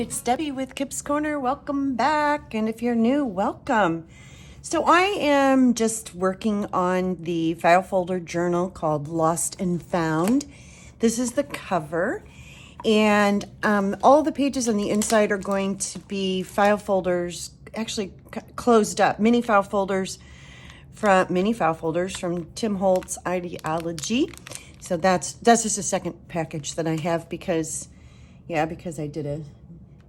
it's Debbie with Kip's Corner. Welcome back. And if you're new, welcome. So I am just working on the file folder journal called Lost and Found. This is the cover. And all the pages on the inside are going to be file folders, actually closed up, mini file folders from Tim Holtz Ideology. So that's just a second package that I have because I did a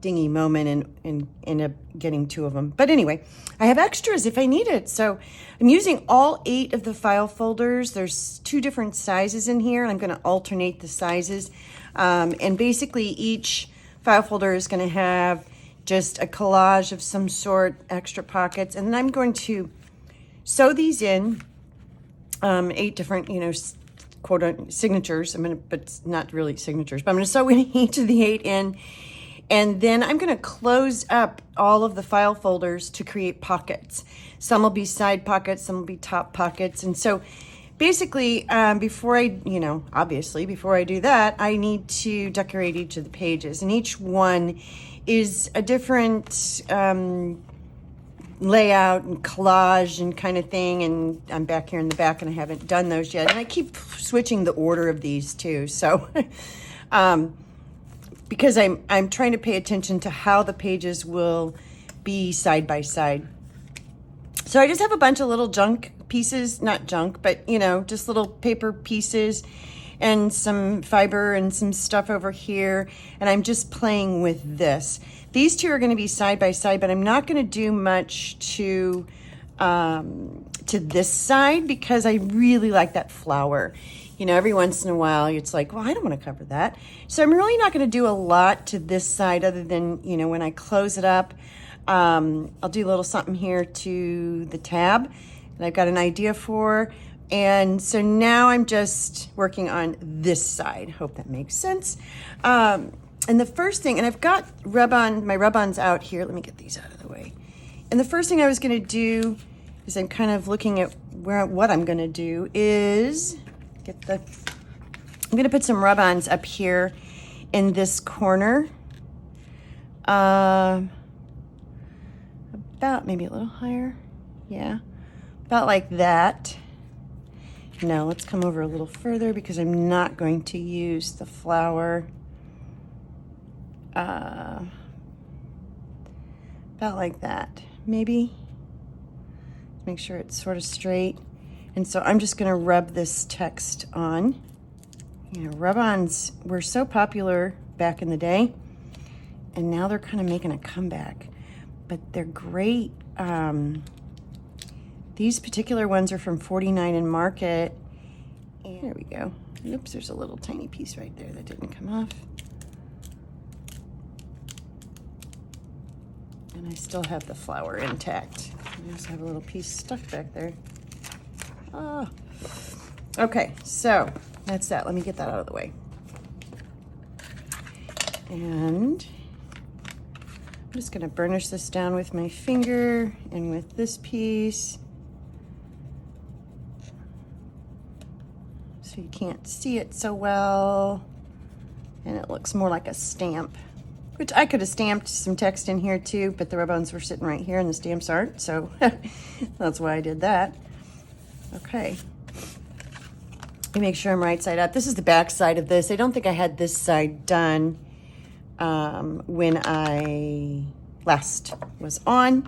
dingy moment and ended up getting two of them. But anyway, I have extras if I need it. So I'm using all 8 of the file folders. There's 2 different sizes in here, and I'm going to alternate the sizes. And basically each file folder is going to have just a collage of some sort, extra pockets, and then I'm going to sew these in, 8 different, quote signatures. But it's not really signatures, but I'm going to sew in each of the 8 in. And then I'm going to close up all of the file folders to create pockets. Some will be side pockets, some will be top pockets. And so basically, before I do that, I need to decorate each of the pages. And each one is a different layout and collage and kind of thing. And I'm back here in the back and I haven't done those yet. And I keep switching the order of these too. So, because I'm trying to pay attention to how the pages will be side by side. So I just have a bunch of little junk pieces, not junk, but just little paper pieces and some fiber and some stuff over here. And I'm just playing with this. These 2 are going to be side by side, but I'm not going to do much to this side because I really like that flower. Every once in a while, it's like, well, I don't want to cover that. So I'm really not going to do a lot to this side other than, when I close it up, I'll do a little something here to the tab that I've got an idea for. And so now I'm just working on this side. Hope that makes sense. And the first thing, and I've got my rub-ons out here. Let me get these out of the way. And the first thing I was going to do is I'm kind of looking at what I'm going to do is I'm going to put some rub-ons up here in this corner. About maybe a little higher. Yeah. About like that. Now let's come over a little further because I'm not going to use the flower. About like that. Maybe. Make sure it's sort of straight. And so I'm just going to rub this text on. Rub-ons were so popular back in the day, and now they're kind of making a comeback. But they're great. These particular ones are from 49 in Market. And there we go. Oops, there's a little tiny piece right there that didn't come off. And I still have the flower intact. I just have a little piece stuck back there. Oh. Okay, so that's that. Let me get that out of the way. And I'm just going to burnish this down with my finger and with this piece. So you can't see it so well. And it looks more like a stamp, which I could have stamped some text in here too, but the rub-ons were sitting right here and the stamps aren't. So that's why I did that. Okay. Let me make sure I'm right side up. This is the back side of this. I don't think I had this side done when I last was on.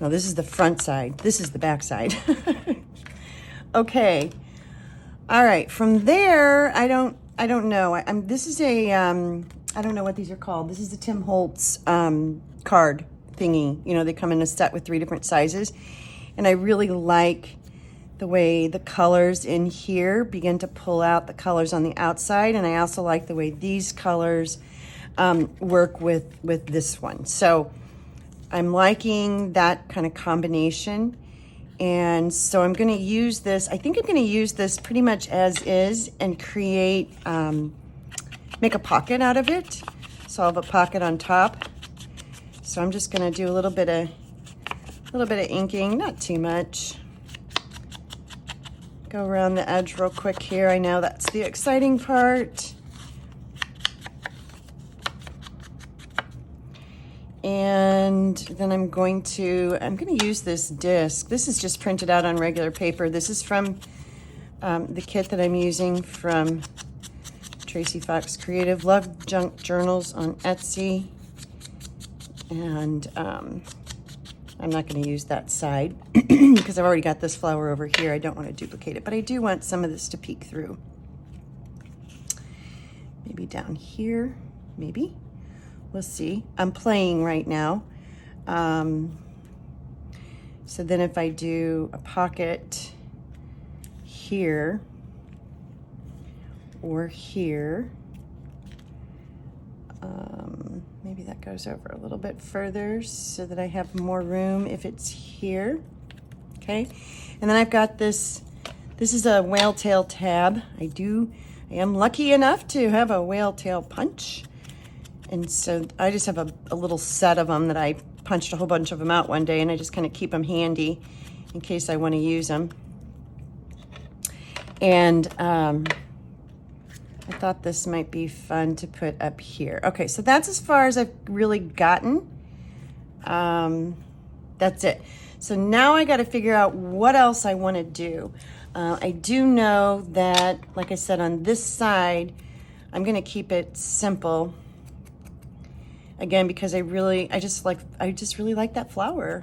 No, this is the front side. This is the back side. Okay. All right. From there, I don't know. This is a I don't know what these are called. This is the Tim Holtz card thingy. They come in a set with 3 different sizes, and I really like the way the colors in here begin to pull out the colors on the outside. And I also like the way these colors work with this one. So I'm liking that kind of combination. And so I'm going to use this. I think I'm going to use this pretty much as is and create, make a pocket out of it. So I'll have a pocket on top. So I'm just going to do a little bit of inking, not too much. Go around the edge real quick here. I know that's the exciting part. And then I'm going to use this disc. This is just printed out on regular paper. This is from the kit that I'm using from Tracie Fox Creative, LoveJunkJournals on Etsy. And I'm not going to use that side because I've already got this flower over here. I don't want to duplicate it, but I do want some of this to peek through. Maybe down here, maybe. We'll see. I'm playing right now. So then if I do a pocket here or here, maybe that goes over a little bit further so that I have more room if it's here. Okay. And then I've got this is a whale tail tab. I am lucky enough to have a whale tail punch. And so I just have a little set of them that I punched a whole bunch of them out one day, and I just kind of keep them handy in case I want to use them. And I thought this might be fun to put up here. Okay, so that's as far as I've really gotten. That's it. So now I got to figure out what else I want to do. I do know that, like I said, on this side, I'm going to keep it simple. Again, because I just really like that flower.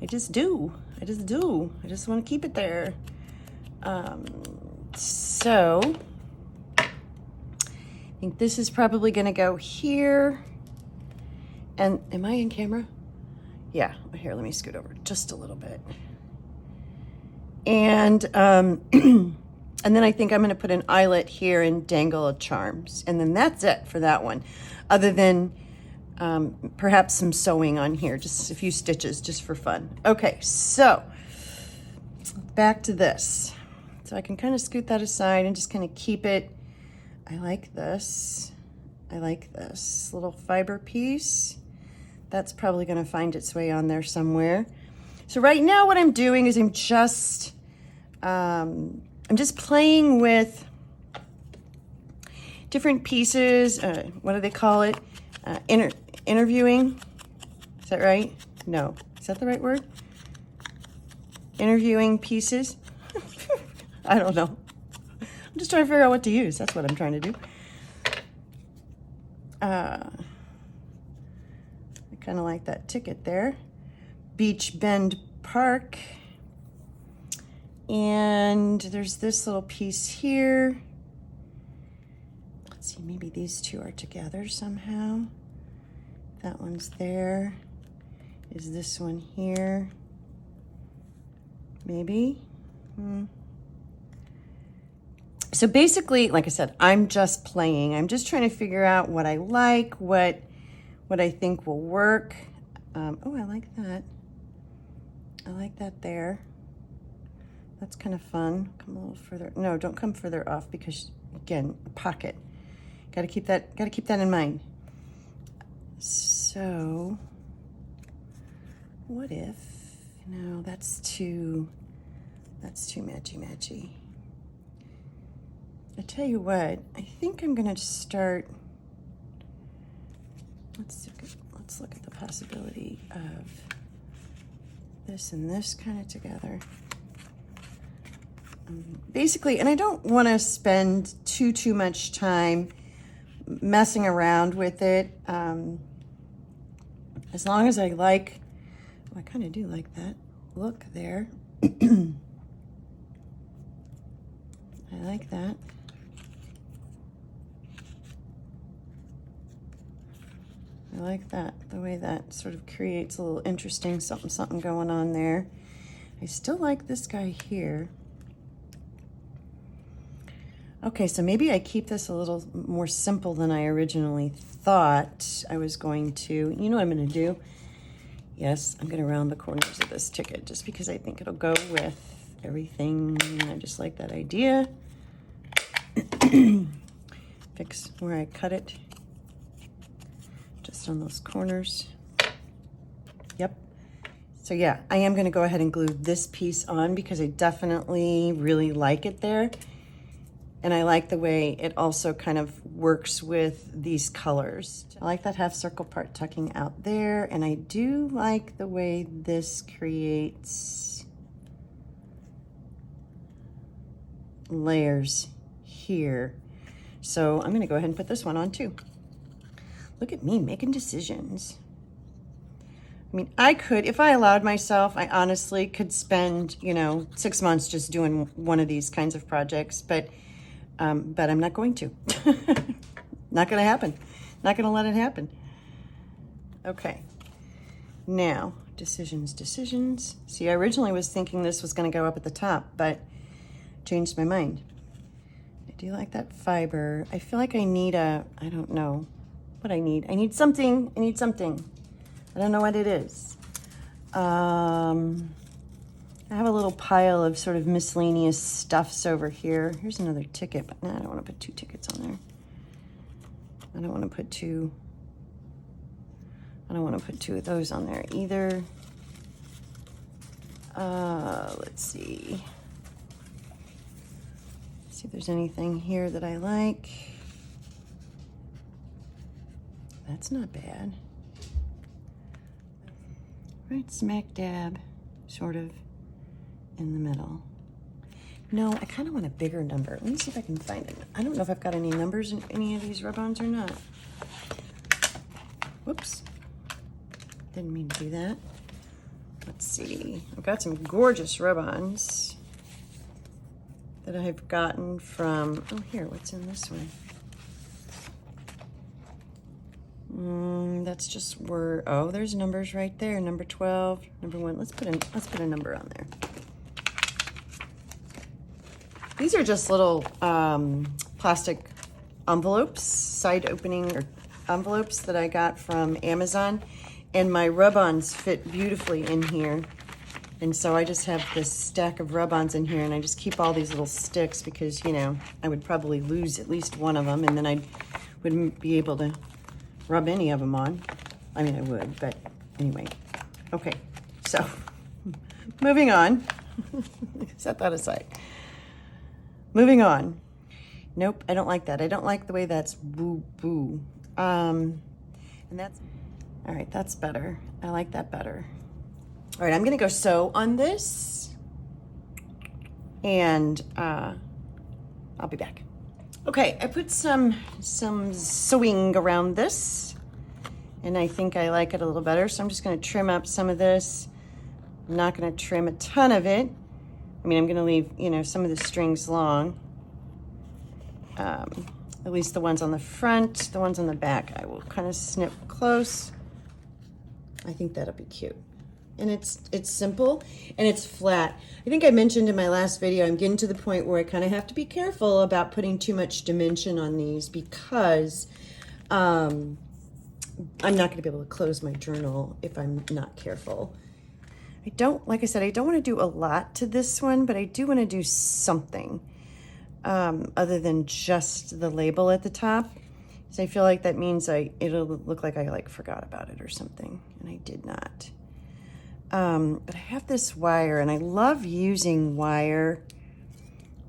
I just do. I just want to keep it there. So I think this is probably going to go here. And am I in camera? Yeah. Here, let me scoot over just a little bit. And and then I think I'm going to put an eyelet here and dangle a charms, and then that's it for that one. Other than perhaps some sewing on here, just a few stitches just for fun. Okay, so back to this. So I can kind of scoot that aside and just kind of keep it. I like this little fiber piece. That's probably going to find its way on there somewhere. So right now what I'm doing is I'm just playing with different pieces. What do they call it? Interviewing. Is that right? No. Is that the right word? Interviewing pieces. I don't know. I'm just trying to figure out what to use. That's what I'm trying to do. I kind of like that ticket there. Beach Bend Park. And there's this little piece here. Let's see, maybe these two are together somehow. That one's there. Is this one here? Maybe. So basically, like I said, I'm just playing. I'm just trying to figure out what I like, what I think will work. Oh, I like that. I like that there. That's kind of fun. Come a little further. No, don't come further off because, again, a pocket. Got to keep that in mind. So, what if? No, that's too matchy-matchy. I tell you what, I think I'm gonna start. Let's look at the possibility of this and this kind of together. Basically, and I don't want to spend too much time messing around with it. As long as I like, I kind of do like that look there. I like that. I like that, the way that sort of creates a little interesting something going on there. I still like this guy here. Okay, so maybe I keep this a little more simple than I originally thought I was going to. You know what I'm going to do? Yes, I'm going to round the corners of this ticket just because I think it'll go with everything. I just like that idea. Fix where I cut it. Just on those corners. Yep. So yeah, I am going to go ahead and glue this piece on because I definitely really like it there. And I like the way it also kind of works with these colors. I like that half circle part tucking out there, and I do like the way this creates layers here. So I'm gonna go ahead and put this one on too. Look at me making decisions. I mean, I could, if I allowed myself, I honestly could spend, you know, 6 months just doing one of these kinds of projects, but I'm not going to. Not gonna happen. Not gonna let it happen. Okay, now, decisions. See, I originally was thinking this was gonna go up at the top, but changed my mind. I do like that fiber. I feel like I need I don't know what I need. I need something. I don't know what it is. I have a little pile of sort of miscellaneous stuffs over here. Here's another ticket, but no, I don't want to put 2 tickets on there. I don't want to put 2 of those on there either. Let's see. See if there's anything here that I like. That's not bad. Right smack dab, sort of in the middle. No, I kind of want a bigger number. Let me see if I can find it. I don't know if I've got any numbers in any of these rub-ons or not. Whoops. Didn't mean to do that. Let's see. I've got some gorgeous rub-ons that I've gotten from, oh, here, what's in this one? That's just word. Oh, there's numbers right there. Number 12, number 1. Let's put a number on there. These are just little plastic envelopes, side opening or envelopes that I got from Amazon, and my rub-ons fit beautifully in here. And so I just have this stack of rub-ons in here, and I just keep all these little sticks because, you know, I would probably lose at least one of them, and then I wouldn't be able to rub any of them on. I mean, I would, but anyway. Okay, so moving on. Set that aside. Moving on. Nope, I don't like that. I don't like the way that's boo-boo. And that's, all right, that's better. I like that better. All right, I'm gonna go sew on this, and I'll be back. Okay, I put some sewing around this, and I think I like it a little better, so I'm just gonna trim up some of this. I'm not gonna trim a ton of it. I mean, I'm gonna leave, you know, some of the strings long. At least the ones on the front. The ones on the back, I will kind of snip close. I think that'll be cute. And it's simple and it's flat. I think I mentioned in my last video, I'm getting to the point where I kind of have to be careful about putting too much dimension on these because I'm not gonna be able to close my journal if I'm not careful. Like I said, I don't want to do a lot to this one, but I do want to do something other than just the label at the top. So I feel like that means it'll look like I like forgot about it or something, and I did not. But I have this wire, and I love using wire.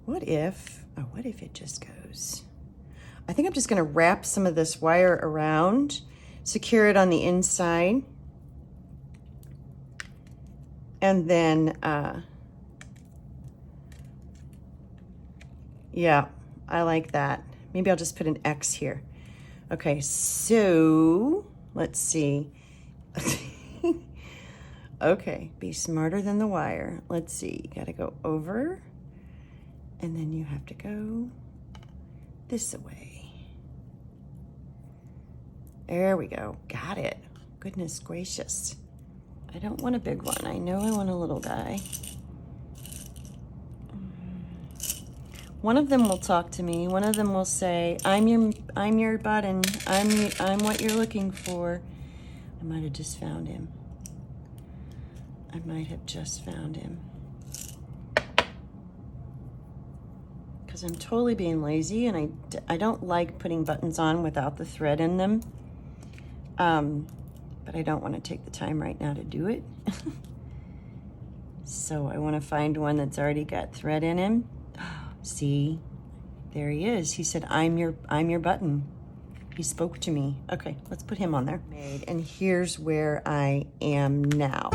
What if it just goes? I think I'm just gonna wrap some of this wire around, secure it on the inside, and then, yeah, I like that. Maybe I'll just put an X here. Okay, so let's see. Okay, be smarter than the wire. Let's see, you gotta go over, and then you have to go this way. There we go, got it. Goodness gracious. I don't want a big one. I know I want a little guy. One of them will talk to me. One of them will say, I'm your button. I'm what you're looking for. I might have just found him. Because I'm totally being lazy, and I don't like putting buttons on without the thread in them. But I don't want to take the time right now to do it. So I want to find one that's already got thread in him. See, There he is. He said, I'm your button. He spoke to me. Okay, let's put him on there. And here's where I am now.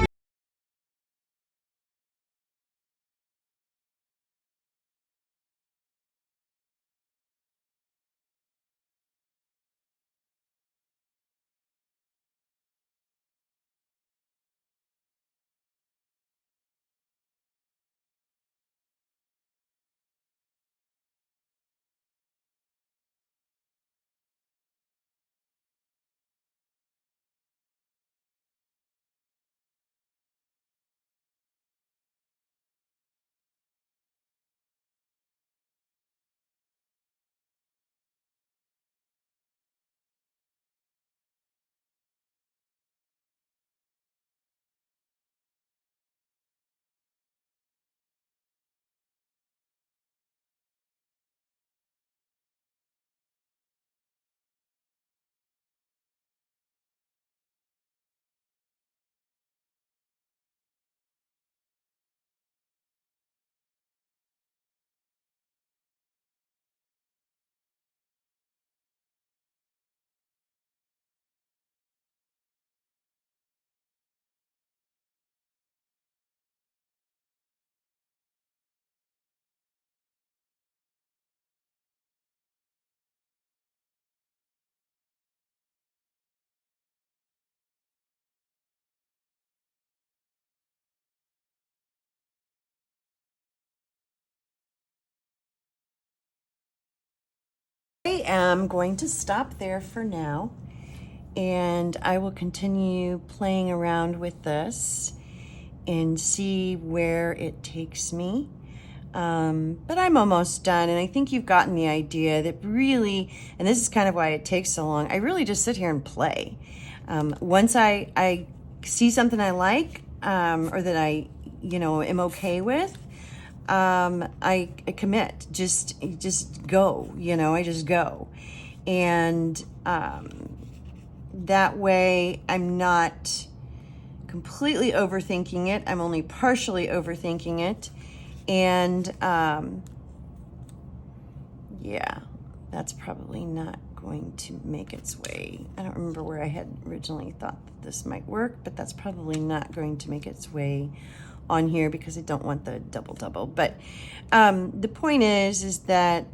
I am going to stop there for now, and I will continue playing around with this and see where it takes me. But I'm almost done, and I think you've gotten the idea that really, and this is kind of why it takes so long, I really just sit here and play. Once I see something I like, or that I, am okay with, I commit. Just go, I just go. And that way I'm not completely overthinking it. I'm only partially overthinking it. And yeah, that's probably not going to make its way. I don't remember where I had originally thought that this might work, but that's probably not going to make its way on here because I don't want the double. But the point is that,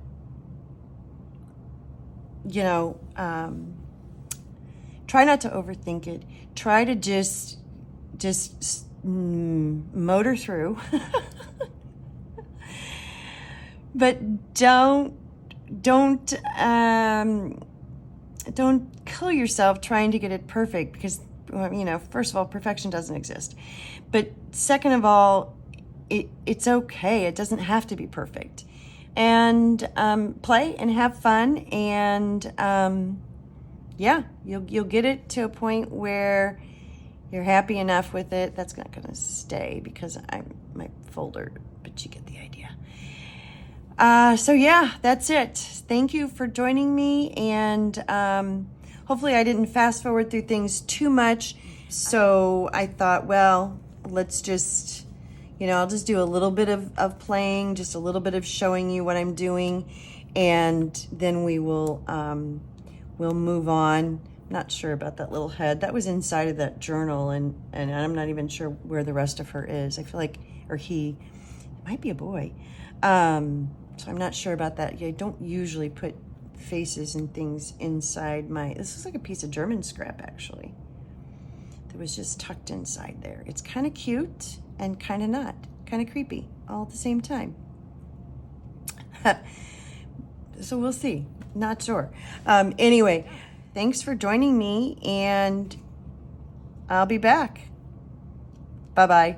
try not to overthink it. Try to just motor through. But don't kill yourself trying to get it perfect, because first of all, perfection doesn't exist. But second of all, it's okay. It doesn't have to be perfect. And play and have fun, and yeah, you'll get it to a point where you're happy enough with it. That's not going to stay because my folder, but you get the idea. So yeah, that's it. Thank you for joining me, and hopefully I didn't fast forward through things too much. So I thought, well, let's just, I'll just do a little bit of playing, just a little bit of showing you what I'm doing, and then we will we'll move on. Not sure about that little head. That was inside of that journal, and I'm not even sure where the rest of her is. I feel like, or he, it might be a boy. So I'm not sure about that. I don't usually put faces and things inside this looks like a piece of German scrap, actually. That was just tucked inside there. It's kind of cute and kind of not. Kind of creepy all at the same time. So we'll see. Not sure. Anyway, thanks for joining me, and I'll be back. Bye-bye.